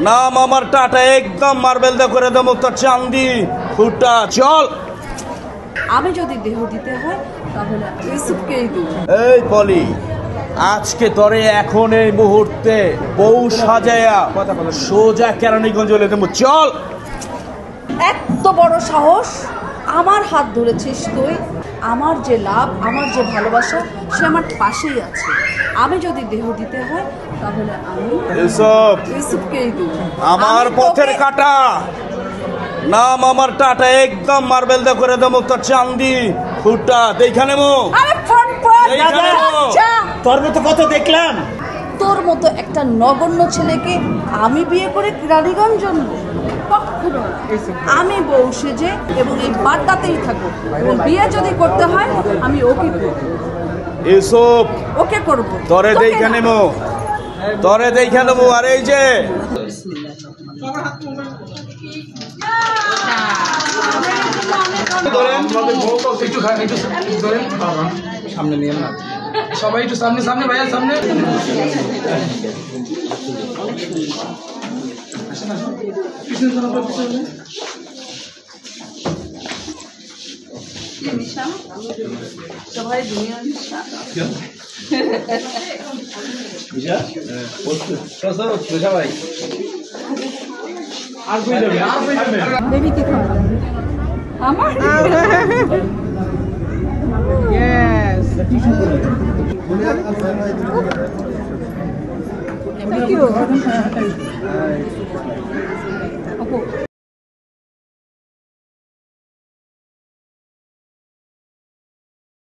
নাম আমার টাটা, একদম মার্বেল দা করে দেবো তোর চান্দি ফুটা। চল। আমি যদি দেহ দিতে হয় তাহলে ইউসুফকেই দেব। এই পলি, আজকে তোরে এখন এই মুহূর্তে বউ সাজায়া সোজা কেরানীগঞ্জ হলে দেবো। চল। এত বড় সাহস, আমার হাত ধরেছিস তুই। আমার যে লাভ, আমার যে ভালোবাসা, সে আমার পাশেই আছে। আমি যদি দেহ দিতে হয় তাহলে আমি ইউসুফকেই দেব। আমার পথের কাটা, নাম আমার টাটা, একদম মার্বেল দা করে দেবো তোর চান্দি ফুটা। এইখানে তোর মতো কত দেখলাম। তোর মতো একটা নগণ্য ছেলেকে আমি বিয়ে করে রানীগঞ্জ আনবো? কখনো না। আমি বউ সেজে এবং এই বাড্ডাতেই থাকবো, এবং বিয়ে যদি করতে হয় আমি ওকে করবো। ইউসুফ, ওকে করবো। তরে দেখে নেবো, তরে দেখে নেবো। আর এই যে সামনে নিয়ে না, সবাই একটু সামনে সামনে, ভাইয়া সামনে। বেবি কি খাওয়া আমার Thank you.